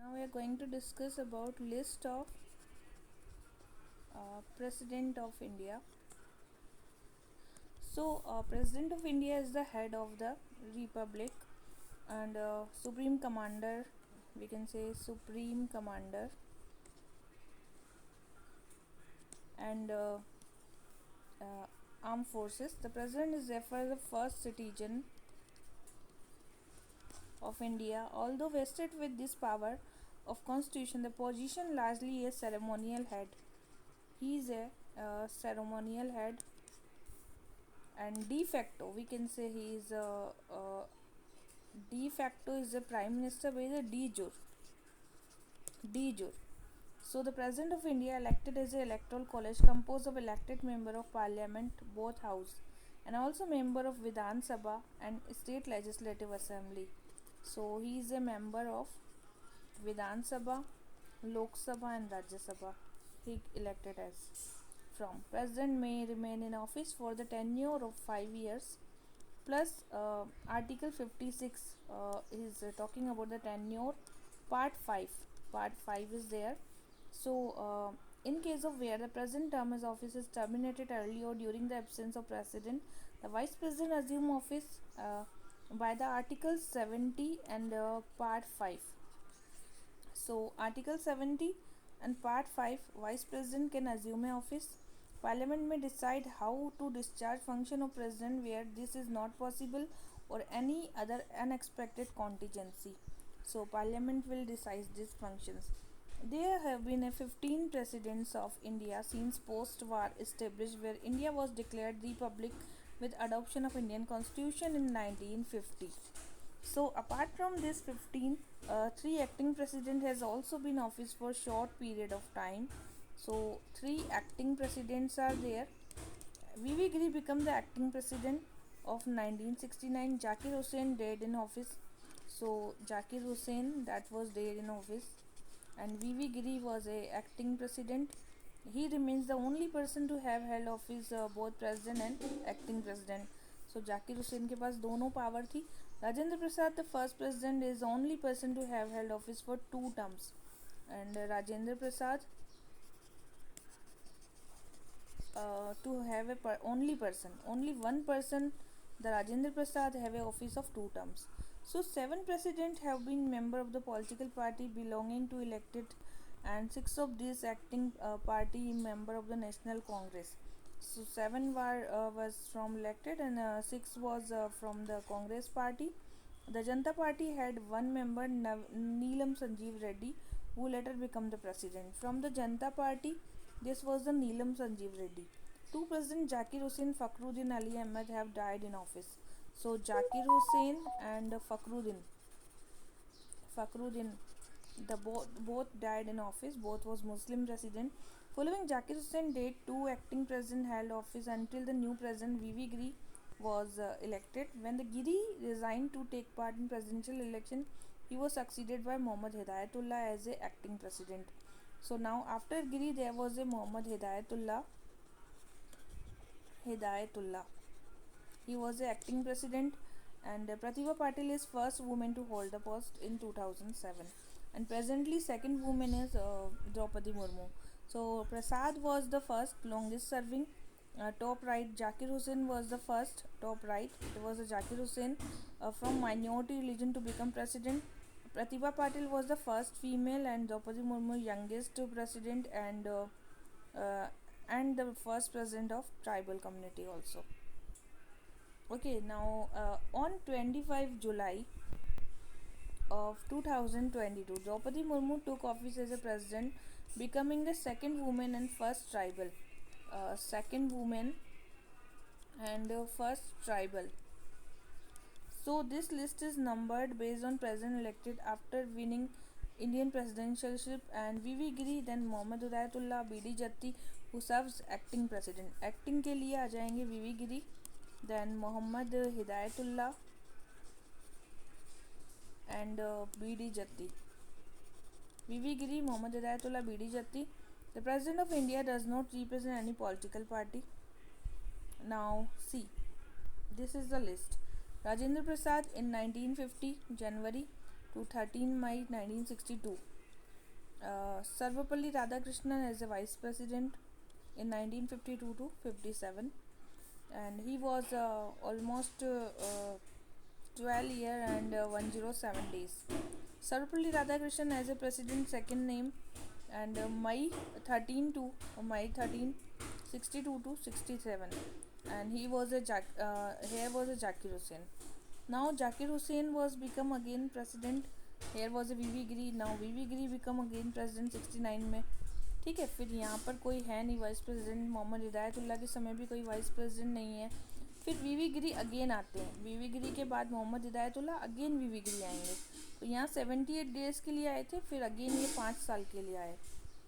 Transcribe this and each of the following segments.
Now we are going to discuss about list of President of India. President of India is the head of the Republic and Supreme Commander. We can say Supreme Commander and Armed Forces. The President is therefore the first citizen of India. Although vested with this power of Constitution, the position largely a ceremonial head. He is a ceremonial head, and de facto we can say he is de facto is the prime minister by the de jure. So the president of India elected as an electoral college composed of elected member of parliament, both house, and also member of Vidhan Sabha and state legislative assembly. So he is a member of Vidhan Sabha, Lok Sabha and Rajya Sabha. He elected as from. President may remain in office for the tenure of 5 years plus article 56 is talking about the tenure. Part 5 is there. So in case of where the present term of office is terminated early or during the absence of president, the vice president assume office by the article 70 and part 5. So article 70 and part 5, vice president can assume office. Parliament may decide how to discharge function of president where this is not possible or any other unexpected contingency. So Parliament will decide these functions. There have been a 15 presidents of India since post-war established where India was declared republic with adoption of Indian Constitution in 1950. So apart from this 15, three acting president has also been office for short period of time. So three acting presidents are there. VV Giri became the acting president of 1969. Zakir Hussain died in office. So Zakir Hussain that was there in office, and VV Giri was a acting president. He remains the only person to have held office both president and acting president. So Zakir Hussain के पास दोनों power थी. Rajendra Prasad, the first president, is the only person to have held office for 2 terms, and Rajendra Prasad to have only one person, the Rajendra Prasad have a office of 2 terms. So 7 presidents have been member of the political party belonging to elected, and 6 of these acting party member of the National Congress. So 7 was from elected and 6 was from the Congress party. The Janata Party had one member, Neelam Sanjeev Reddy, who later became the president. From the Janata Party, this was the Neelam Sanjeev Reddy. Two President Zakir Hussain, Fakhruddin Ali Ahmed have died in office. So Zakir Hussain and Fakhruddin, the both died in office. Both was Muslim president. Following Zakir Hussain death, two acting president held office until the new president VV Giri was elected. When the Giri resigned to take part in presidential election, he was succeeded by Mohammad Hidayatullah as a acting president. So now after Giri there was a Mohammad Hidayatullah. He was the acting president, and Pratibha Patil is first woman to hold the post in 2007, and presently second woman is Draupadi Murmu. So Prasad was the first longest serving. Top right, Zakir Hussain was the first. Top right, it was Zakir Hussain from minority religion to become president. Pratibha Patil was the first female, and Draupadi Murmu youngest president, uh, and the first president of tribal community also. Okay, now on 25 July of 2022, Draupadi Murmu took office as a president, becoming the second woman and first tribal. So this list is numbered based on president elected after winning Indian presidentialship, and VV Giri, then Mohammad Hidayatullah, BD Jatti, who serves acting president. Acting के लिए आ जाएंगे VV Giri, then Mohammad Hidayatullah and BD Jatti. VV Giri, Mohammad Hidayatullah, BD Jatti. The President of India does not represent any political party. Now see, this is the list. Rajendra Prasad in 1950 January, to 13 May 1962. Sarvapalli Radhakrishnan as a vice president in 1952 to 57, and he was almost 12 year and 107 days. Sarvapalli Radhakrishnan as a president, second name, and May 13 to May 13, 62 to 67, and here was a Zakir Hussain. Now Zakir Hussain was become again president. Here was a VV Giri. Now VV Giri become again president 69 में. ठीक है, फिर यहाँ पर कोई है नहीं vice president. Mohammad Hidayatullah के समय भी कोई वाइस प्रेसिडेंट नहीं है. फिर वीवी गिरी अगेन आते हैं. वीवी गिरी के बाद मोहम्मद हिदायतुल्लाह, अगेन वीवी गिरी आएंगे. तो यहाँ 78 डेज़ के लिए आए थे, फिर अगेन ये 5 साल के लिए आए.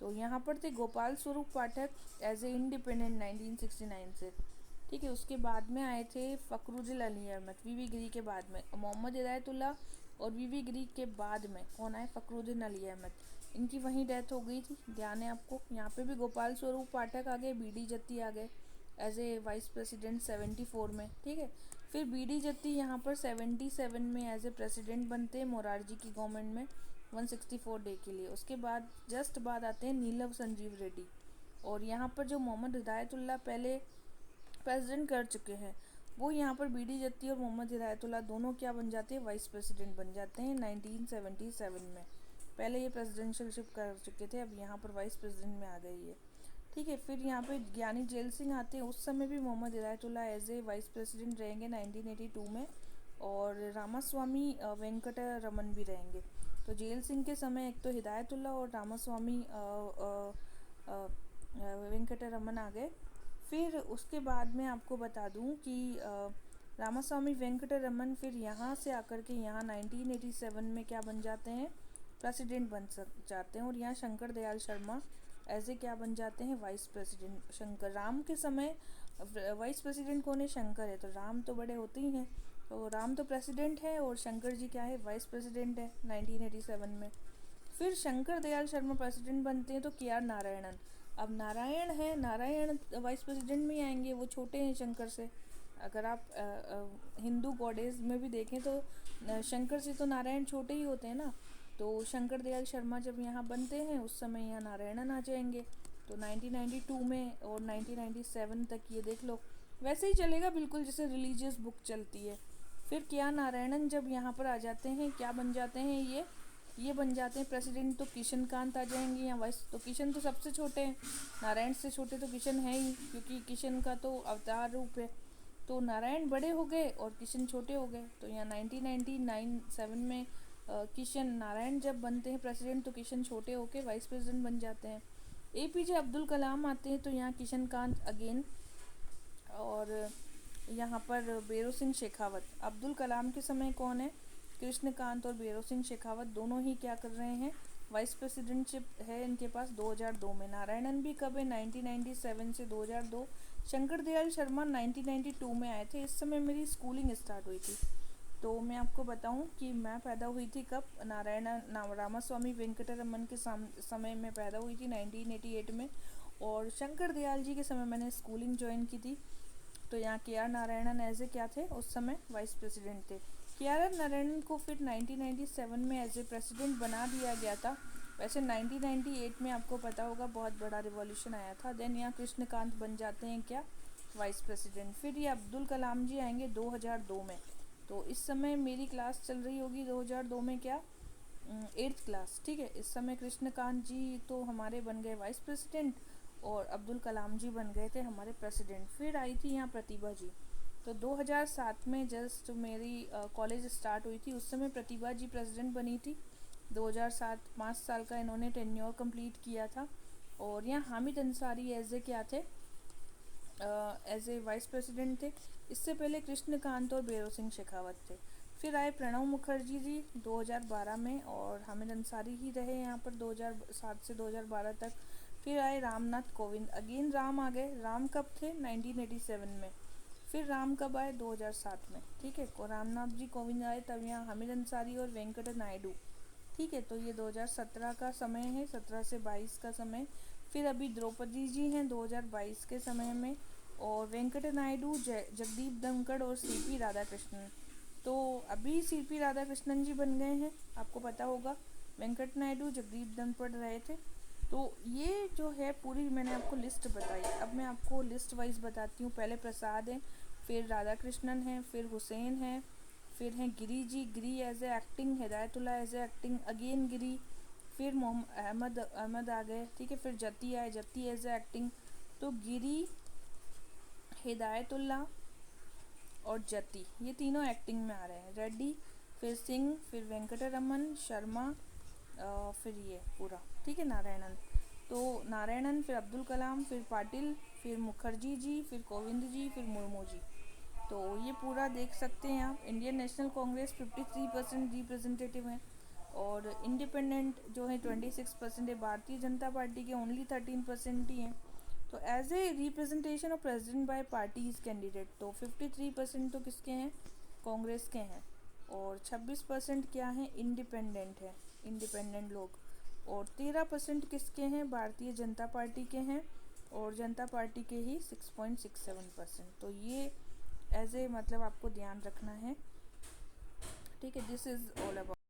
तो यहाँ पर थे गोपाल स्वरूप पाठक एज ए इंडिपेंडेंट 1969 से. ठीक है, उसके बाद में आए थे फ़खरुद्दीन अली अहमद वीवी गिरी के बाद में. मोहम्मद हिदायतुल्लाह और वीवी गिरी के बाद में कौन आए? फ़खरुद्दीन अली अहमद. इनकी वहीं डेथ हो गई थी, ध्यान है आपको. यहाँ पे भी गोपाल स्वरूप पाठक आ गए, बीडी जत्ती आ गए एज ए वाइस प्रेसिडेंट 74 में. ठीक है, फिर बीडी जत्ती यहाँ पर 77 में एज ए प्रेसिडेंट बनते हैं मोरारजी की गवर्नमेंट में 164 डे के लिए. उसके बाद जस्ट बाद आते हैं नीलम संजीव रेड्डी. और यहाँ पर जो मोहम्मद हिदायतुल्लाह पहले प्रेसिडेंट कर चुके हैं, वो यहाँ पर बीडी जत्ती और मोहम्मद हिदायतुल्लाह दोनों क्या बन जाते हैं? वाइस प्रेसिडेंट बन जाते हैं 1977 में. पहले ये प्रेसिडेंशियलशिप कर चुके थे, अब यहाँ पर वाइस प्रेसिडेंट में आ गई है. ठीक है, फिर यहाँ पे ज्ञानी जेल सिंह आते हैं. उस समय भी Mohammad Hidayatullah as a vice president रहेंगे 1982 में, और रामास्वामी वेंकट रमन भी रहेंगे. तो जेल सिंह के समय एक तो हिदायतुल्लाह और रामास्वामी वेंकट रमन आ गए. फिर उसके बाद में आपको बता दूं कि रामास्वामी वेंकट रमन फिर यहाँ से आकर के यहाँ 1987 में क्या बन जाते हैं? प्रेसिडेंट बन जाते हैं. और यहाँ शंकर दयाल शर्मा एज ए क्या बन जाते हैं? Vice president. शंकर राम के समय वाइस प्रेसिडेंट कौन है? शंकर है. तो राम तो बड़े होते ही हैं, तो राम तो प्रेसिडेंट है और शंकर जी क्या है? वाइस प्रेसिडेंट है 1987 में. फिर शंकर दयाल शर्मा प्रेसिडेंट बनते हैं, तो के आर नारायणन. अब नारायण है, नारायण वाइस प्रेसिडेंट में आएंगे, वो छोटे हैं शंकर से. अगर आप हिंदू गॉडेज में भी देखें तो शंकर से तो नारायण छोटे ही होते हैं ना. तो शंकर दयाल शर्मा जब यहाँ बनते हैं उस समय यहाँ नारायणन आ जाएंगे. तो 1992 में और 1997 तक ये देख लो, वैसे ही चलेगा बिल्कुल जैसे रिलीजियस बुक चलती है. फिर के आर नारायणन जब यहाँ पर आ जाते हैं, क्या बन जाते हैं? ये बन जाते हैं प्रेसिडेंट. तो किशन कांत आ जाएंगे यहाँ वाइस. तो किशन तो सबसे छोटे हैं, नारायण से छोटे तो किशन है ही, क्योंकि किशन का तो अवतार रूप है. तो नारायण बड़े हो गए और किशन छोटे हो गए. तो यहाँ 1997 में किशन नारायण जब बनते हैं प्रेसिडेंट, तो किशन छोटे होके वाइस प्रेसिडेंट बन जाते हैं. APJ अब्दुल कलाम आते हैं, तो यहाँ किशन कांत अगेन. और यहाँ पर बेरो सिंह शेखावत. अब्दुल कलाम के समय कौन है? कृष्णकांत और बेरो सिंह शेखावत दोनों ही क्या कर रहे हैं? वाइस प्रेसिडेंटशिप है इनके पास 2002 में. नारायणन भी कब है? 1997 से 2002. शंकर दयाल शर्मा 1992 में आए थे. इस समय मेरी स्कूलिंग स्टार्ट हुई थी. तो मैं आपको बताऊं कि मैं पैदा हुई थी कब? रामास्वामी वेंकटरमन के समय में पैदा हुई थी 1988 में. और शंकर दयाल जी के समय मैंने स्कूलिंग ज्वाइन की थी. तो यहाँ के आर नारायणन एज ए क्या थे? उस समय वाइस प्रेसिडेंट थे. के आर नारायणन को फिर 1997 में एज ए प्रेसिडेंट बना दिया गया था. वैसे 1998 में आपको पता होगा बहुत बड़ा रिवॉल्यूशन आया था. देन यहाँ कृष्णकांत बन जाते हैं क्या? Vice president. फिर ये अब्दुल कलाम जी आएंगे 2002 में. तो इस समय मेरी क्लास चल रही होगी 2002 में क्या? 8th class. ठीक है, इस समय कृष्णकांत जी तो हमारे बन गए वाइस प्रेसिडेंट और अब्दुल कलाम जी बन गए थे हमारे प्रेसिडेंट. फिर आई थी यहाँ प्रतिभा जी. तो 2007 में जस्ट मेरी कॉलेज स्टार्ट हुई थी, उस समय प्रतिभा जी प्रेसिडेंट बनी थी. 2007 5 साल का इन्होंने टेन्योर कंप्लीट किया था. और यहाँ हामिद अंसारी एज ए क्या थे? एज ए वाइस प्रेसिडेंट थे. इससे पहले कृष्णकांत और बेरो सिंह शेखावत थे. फिर आए प्रणब मुखर्जी जी 2012 में, और हामिद अंसारी ही रहे यहाँ पर 2007 से 2012 तक. फिर आए रामनाथ कोविंद. अगेन राम आ गए. राम कब थे? 1987 में. फिर राम कब आए? 2007 में. ठीक है, रामनाथ जी कोविंद आए. तब यहाँ हामिद अंसारी और वेंकट नायडू. ठीक है, तो ये 2017 का समय है, 17 से 22 का समय. फिर अभी द्रौपदी जी हैं 2022 के समय में, और वेंकट नायडू, जगदीप धनखड़ और CP राधाकृष्णन. तो अभी सीपी राधाकृष्णन जी बन गए हैं, आपको पता होगा। वेंकट नायडू जगदीप धनखड़ रहे थे। तो ये जो है पूरी मैंने आपको लिस्ट बताई। अब मैं आपको लिस्ट वाइज बताती हूँ। पहले प्रसाद हैं, फिर राधाकृष्णन हैं, फिर हुसैन हैं, फिर हैं Giri ji, Giri as a acting, Hidayatullah as a acting, again Giri, फिर मोहम्मद अहमद आ गए, ठीक है, फिर जती आए, जती एज ए एक्टिंग। तो गिरी, हिदायतुल्लाह और जती, ये तीनों एक्टिंग में आ रहे हैं। रेड्डी, फिर सिंह, फिर वेंकटरमन, शर्मा, फिर ये पूरा, ठीक है, नारायणन। तो नारायणन, फिर अब्दुल कलाम, फिर पाटिल, फिर मुखर्जी जी, फिर कोविंद जी, फिर मुर्मू जी। तो ये पूरा देख सकते हैं आप। इंडियन नेशनल कांग्रेस 53% रिप्रेजेंटेटिव हैं, और इंडिपेंडेंट जो है 26% है। भारतीय जनता पार्टी के ओनली 13% ही हैं। तो as a representation of president by parties candidate, तो 53% तो किसके हैं, कांग्रेस के हैं, और 26% क्या हैं, इंडिपेंडेंट है, इंडिपेंडेंट लोग, और 13% किसके हैं, भारतीय जनता पार्टी के हैं, और जनता पार्टी के ही 6.67%। तो ये एज ए मतलब आपको ध्यान रखना है, ठीक है। This is all about.